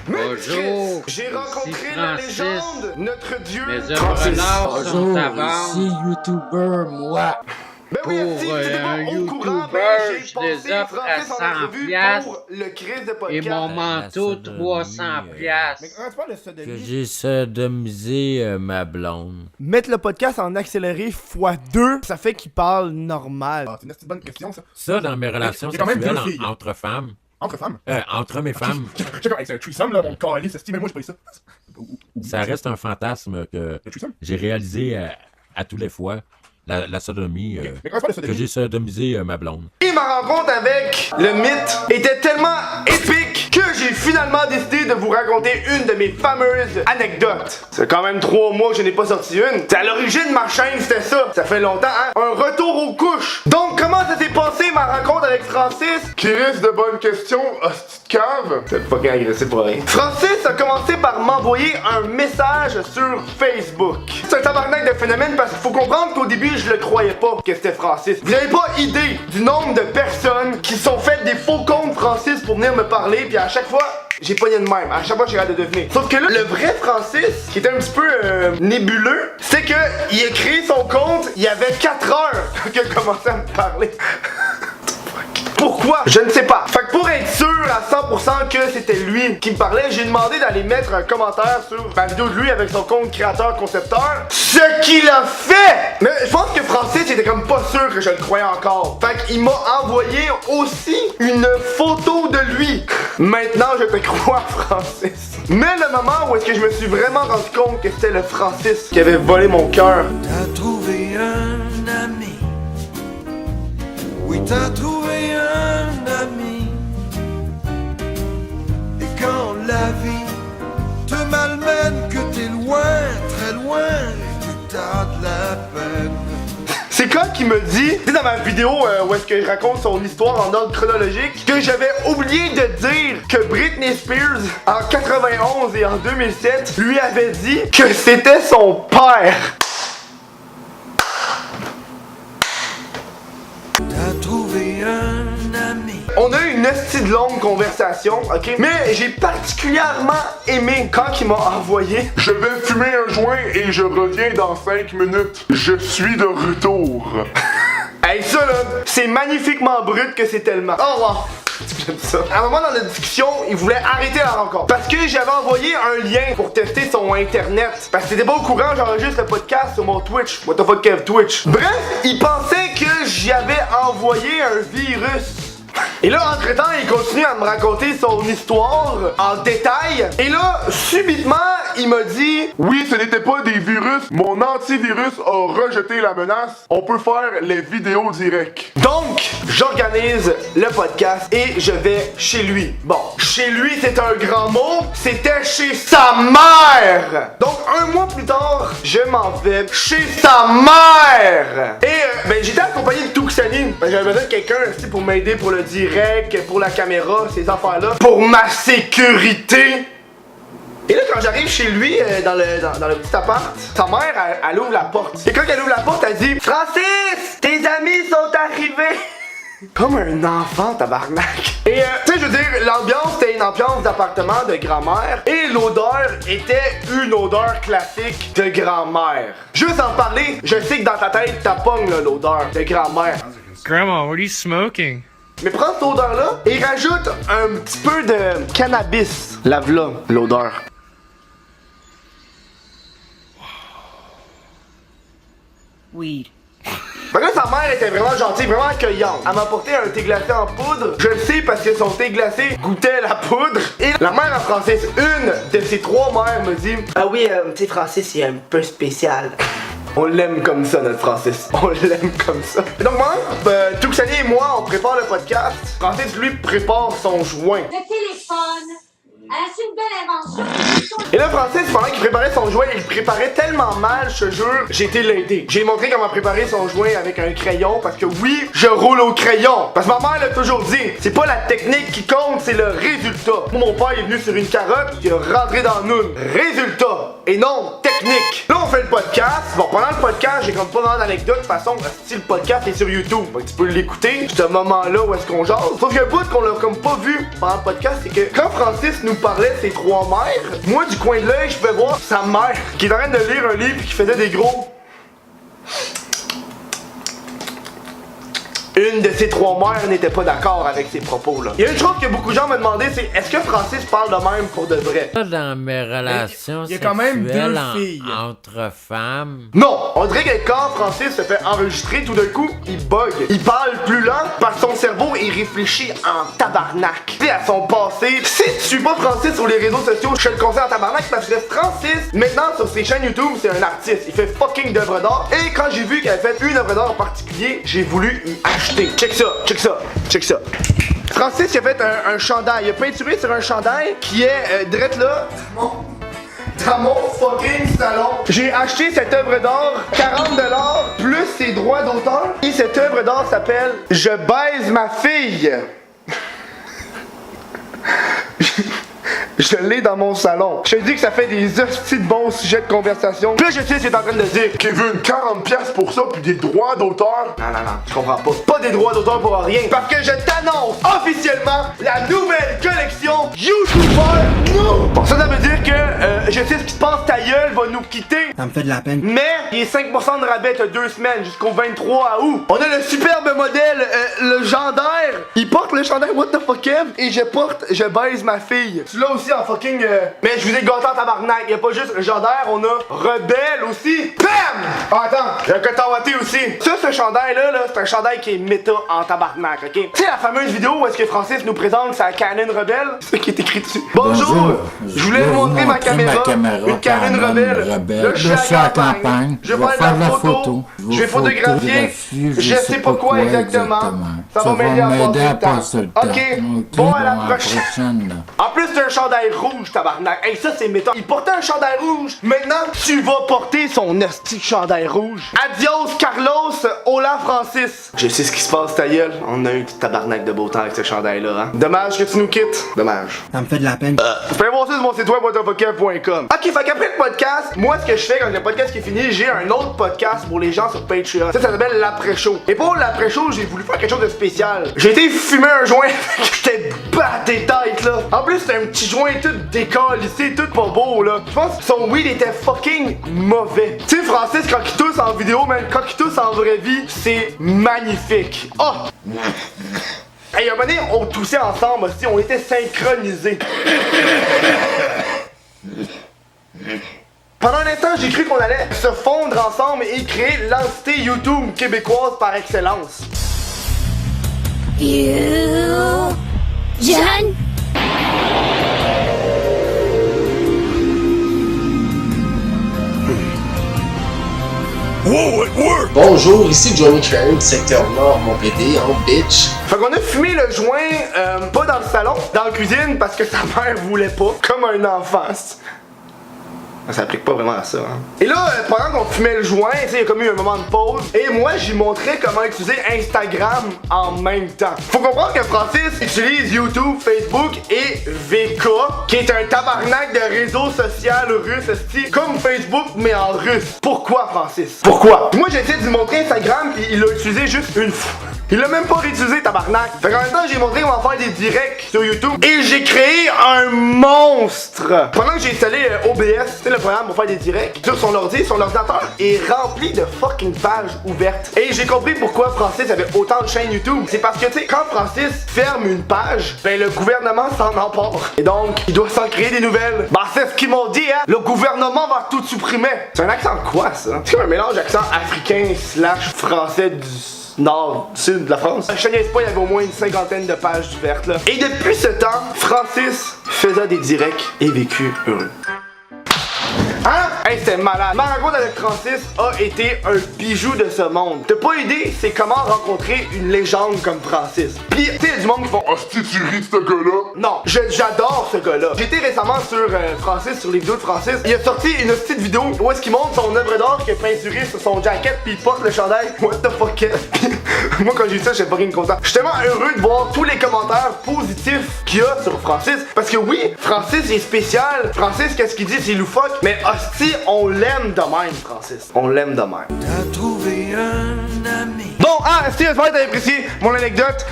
Bonjour, J'ai rencontré la légende, notre dieu. Les œuvres d'art sont à Ici, vendre. YouTuber, moi. Ben oui, merci, Pour vous étiez pas un au courant, YouTuber, ben j'ai je passé les offre à Francis en 100 entrevue piastres pour le Chris de et podcast. mon manteau 300 Mais piastres. quand tu parles de sodomie, Que j'ai sodomisé ma blonde. Mettre le podcast en accéléré x2, ça fait qu'il parle normal. c'est une petite bonne question, ça. Ça, dans mes relations J'ai quand même sexuelles deux filles. entre femmes. Entre femmes. Entre hommes et femmes, Je sais comme, c'est un threesome, là, mon calice, mais moi, je paye ça. ça reste un fantasme que Le threesome? j'ai réalisé à tous les fois. La sodomie. Mais quand tu parles de Que sodomie, j'ai sodomisé ma blonde. Et ma rencontre avec le mythe était tellement épique que j'ai finalement décidé de vous raconter une de mes fameuses anecdotes. C'est quand même 3 mois que je n'ai pas sorti une. C'est à l'origine de ma chaîne, c'était ça. Ça fait longtemps, hein? Un retour aux couches. Donc, comment ça s'est passé ma rencontre avec Francis? Qui risque de bonnes questions, hostie de cave? C'est fucking agressif pour rien. Francis a commencé par m'envoyer un message sur Facebook. C'est un tabarnak de phénomène parce qu'il faut comprendre qu'au début, je le croyais pas que c'était Francis. Vous avez pas idée du nombre de personnes qui sont faites des faux comptes Francis pour venir me parler, puis à chaque fois, j'ai pogné de même. À chaque fois, j'ai hâte de deviner. Sauf que là, le vrai Francis, qui était un petit peu nébuleux, c'est que il a créé son compte, il y avait 4 heures qu'il a commencé à me parler. Pourquoi? Je ne sais pas. Fait que pour être sûr à 100% que c'était lui qui me parlait, j'ai demandé d'aller mettre un commentaire sur ma vidéo de lui avec son compte créateur-concepteur. Ce qu'il a fait! Mais je pense que Francis était comme pas sûr que je le croyais encore. Fait qu'il m'a envoyé aussi une photo de lui. Maintenant, je te crois, Francis. Mais le moment où est-ce que je me suis vraiment rendu compte que c'était le Francis qui avait volé mon cœur. T'as trouvé un ami. Oui, t'as trouvé un ami. Et quand la vie te malmène, que t'es loin, très loin, et que t'as de la peine. C'est quand qu'il me dit, tu sais dans ma vidéo où est-ce que je raconte son histoire en ordre chronologique, que j'avais oublié de dire que Britney Spears, en 91 et en 2007, lui avait dit que c'était son père. T'as trouvé un ami. On a eu une hostie de longue conversation, ok? Mais j'ai particulièrement aimé quand il m'a envoyé. Je vais fumer un joint et je reviens dans 5 minutes. Je suis de retour. Hey, ça là, c'est magnifiquement brut que c'est tellement. Oh wow! J'aime ça. À un moment dans la discussion, il voulait arrêter la rencontre. Parce que j'avais envoyé un lien pour tester son internet. Parce que t'étais pas au courant, j'enregistre le podcast sur mon Twitch. What the fuck, Kev Twitch? Bref, il pensait que j'avais envoyé un virus. Et là, entre-temps, il continue à me raconter son histoire en détail. Et là, subitement, il m'a dit... Oui, ce n'était pas des virus. Mon antivirus a rejeté la menace. On peut faire les vidéos directes. Donc, j'organise le podcast et je vais chez lui. Bon, chez lui, c'est un grand mot. C'était chez sa mère. Donc, 1 mois plus tard, je m'en vais chez sa mère. Et ben, j'étais accompagné de Tuxani. Ben, j'avais besoin de quelqu'un aussi pour m'aider pour le direct, pour la caméra, ces affaires-là. Pour ma sécurité. Et là, quand j'arrive chez lui, dans le petit appart, sa mère, elle ouvre la porte. Et quand elle ouvre la porte, elle dit « Francis, tes amis sont arrivés! » Comme un enfant, tabarnak. Et tu sais, je veux dire, l'ambiance était une ambiance d'appartement de grand-mère. Et l'odeur était une odeur classique de grand-mère. Juste en parler, je sais que dans ta tête, t'as pogné l'odeur de grand-mère. Grandma, what are you smoking? Mais prends cette odeur-là et rajoute un petit peu de cannabis. Lave-la, l'odeur. Weed. Fait que là, sa mère était vraiment gentille, vraiment accueillante. Elle m'a apporté un thé glacé en poudre. Je le sais parce que son thé glacé goûtait la poudre. Et la mère à Francis, une de ses 3 mères, me dit « Ah oui, tu sais, Francis, il est un peu spécial. » On l'aime comme ça, notre Francis. On l'aime comme ça. Et donc moi, Tuxani et moi, on prépare le podcast. Francis, lui, prépare son joint. Le téléphone. C'est une belle invention. Et là, Francis, pendant qu'il préparait son joint, il préparait tellement mal, je te jure, j'ai été l'aider. J'ai montré comment préparer son joint avec un crayon, parce que oui, je roule au crayon. Parce que ma mère l'a toujours dit, c'est pas la technique qui compte, c'est le résultat. Moi, mon père est venu sur une carotte, il a rentré dans nous. Résultat, et non technique. Là, on fait le podcast. Bon, pendant le podcast, j'ai comme pas vraiment d'anecdote. De toute façon, si le podcast est sur YouTube, donc tu peux l'écouter. Ce moment-là où est-ce qu'on jase. Sauf qu'un bout qu'on l'a comme pas vu pendant le podcast, c'est que quand Francis nous nous parlait de ses trois mères, moi du coin de l'œil, je pouvais voir sa mère qui est en train de lire un livre et qui faisait des gros. Une de ces trois mères n'était pas d'accord avec ses propos là. Il y a une chose que beaucoup de gens me demandaient, c'est est-ce que Francis parle de même pour de vrai? Dans mes relations Il y a quand même sexuelles deux filles. entre femmes. Non! On dirait que quand Francis se fait enregistrer, tout d'un coup, il bug. Il parle plus lent parce que son cerveau, il réfléchit en tabarnak. Tu sais, à son passé. Si tu suis pas Francis sur les réseaux sociaux, je te le conseille en tabarnak parce que Francis, maintenant sur ses chaînes YouTube, c'est un artiste. Il fait fucking d'œuvres d'art. Et quand j'ai vu qu'il avait fait une œuvre d'art en particulier, j'ai voulu y acheter. Check ça, check ça, check ça. Francis, il a fait un chandail. Il a peinturé sur un chandail qui est direct là. Dans mon fucking salon. J'ai acheté cette œuvre d'art 40$ plus ses droits d'auteur. Et cette œuvre d'art s'appelle Je baise ma fille. Je l'ai dans mon salon. Je te dis que ça fait des hosties de bons sujets de conversation. Puis là, je sais ce que t'es en train de dire. Kevin, 40$ pour ça, puis des droits d'auteur? Non, je comprends pas. Pas des droits d'auteur pour rien. Parce que je t'annonce officiellement la nouvelle collection YouTuber No! Bon, ça veut dire que je sais ce qui se passe, ta gueule va nous quitter. Ça me fait de la peine. Mais il est 5% de rabais, t'as 2 semaines jusqu'au 23 août. On a le superbe modèle, le gendaire. Il porte le chandail What the fuck Kev et je porte Je baise ma fille. Tu l'as aussi en fucking. Mais je vous ai gâté en tabarnak. Y'a pas juste le gendaire, on a Rebelle aussi. BAM! Ah, attends, y'a un coton-watté aussi. Ça, ce chandail-là, c'est un chandail qui est méta en tabarnak, ok? Tu sais la fameuse vidéo où est-ce que Francis nous présente sa Canon Rebelle? C'est ça qui est écrit dessus. Bonjour! Je voulais vous montrer ma caméra. Une Canon Rebelle. Là, je suis à la campagne. Je vais faire de la photo. Je vais photographier. Je sais pas quoi exactement. Ça va m'aider à passer le temps. Ok, bon, à la prochaine. En plus, c'est un chandail rouge, tabarnak. Hey, ça, c'est méta. Il portait un chandail rouge. Maintenant, tu vas porter son esti chandail rouge. Adios, Carlos. Hola, Francis. Je sais ce qui se passe, ta gueule. On a eu un petit tabarnak de beau temps avec ce chandail-là, hein. Dommage que tu nous quittes. Dommage. Ça me fait de la peine. Vous pouvez voir ça sur mon site web whatthefucker.com. Ok, fait qu'après le podcast, moi, ce que je fais quand le podcast qui est fini, j'ai un autre podcast pour les gens sur Patreon. Ça s'appelle l'après-show. Et pour l'après-show, j'ai voulu faire quelque chose de spécial. J'ai été fumer un joint. J'étais batté tête, là. En plus, c'était un petit joint tout décalissé, tout pas beau, là. Je pense que son weed était fucking mauvais. Tu sais, Francis, quand il tousse en vidéo, même quand il tousse en vraie vie, c'est magnifique. Oh! Hey, un moment donné, on toussait ensemble aussi, on était synchronisés. Pendant un instant, j'ai cru qu'on allait se fondre ensemble et créer l'entité YouTube québécoise par excellence. Jeanne? Bonjour, ici Johnny Crane, secteur nord, mon PD, en bitch. Fait qu'on a fumé le joint, pas dans le salon, dans la cuisine, parce que sa mère voulait pas, comme un enfant. Ça s'applique pas vraiment à ça, hein. Et là, pendant qu'on fumait le joint, il y a comme eu un moment de pause. Et moi, j'y montrais comment utiliser Instagram en même temps. Faut comprendre que Francis utilise YouTube, Facebook et VK, qui est un tabarnak de réseau social russe, comme Facebook, mais en russe. Pourquoi, Francis? Pourquoi? Moi, j'ai essayé de lui montrer Instagram, puis il l'a utilisé juste une fois. Il l'a même pas réutilisé, tabarnak. Fait qu'en même temps, j'ai montré comment faire des directs sur YouTube. Et j'ai créé un monstre. Pendant que j'ai installé OBS, c'est le programme pour faire des directs, sur son ordi, son ordinateur est rempli de fucking pages ouvertes. Et j'ai compris pourquoi Francis avait autant de chaînes YouTube. C'est parce que, tu sais, quand Francis ferme une page, ben le gouvernement s'en emporte. Et donc, il doit s'en créer des nouvelles. Bah, c'est ce qu'ils m'ont dit, hein. Le gouvernement va tout supprimer. C'est un accent quoi, ça? C'est comme un mélange d'accent africain / français du nord, sud de la France. Je ne pas, il y avait au moins une 50aine de pages ouvertes là. Et depuis ce temps, Francis faisait des directs et vécut heureux. Hein? Hey, c'était malade. Ma rencontre avec Francis a été un bijou de ce monde. T'as pas idée, c'est comment rencontrer une légende comme Francis. Pis, tu sais, y'a du monde qui font Hostie, tu ris de ce gars-là? Non, j'adore ce gars-là. J'étais récemment sur Francis, sur les vidéos de Francis. Il a sorti une petite vidéo où est-ce qu'il montre son œuvre d'art qu'il a peinturé sur son jacket pis il porte le chandail What the fuck. Moi, quand j'ai vu ça, j'étais fucking content. Je suis tellement heureux de voir tous les commentaires positifs qu'il y a sur Francis. Parce que oui, Francis est spécial. Francis, qu'est-ce qu'il dit, c'est loufoque. Mais hostie, on l'aime de même, Francis. On l'aime de même. T'as trouvé un ami. Donc, si j'espère que t'avais apprécié mon anecdote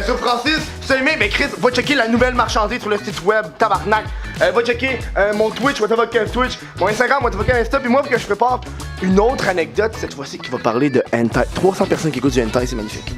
sur Francis, si t'as aimé, ben Chris, va checker la nouvelle marchandise sur le site web, tabarnak. Va checker mon Twitch, Whatavocat Twitch, mon Instagram, Whatavocat Insta, puis moi, que je prépare une autre anecdote, cette fois-ci, qui va parler de hentai. 300 personnes qui écoutent du hentai, c'est magnifique.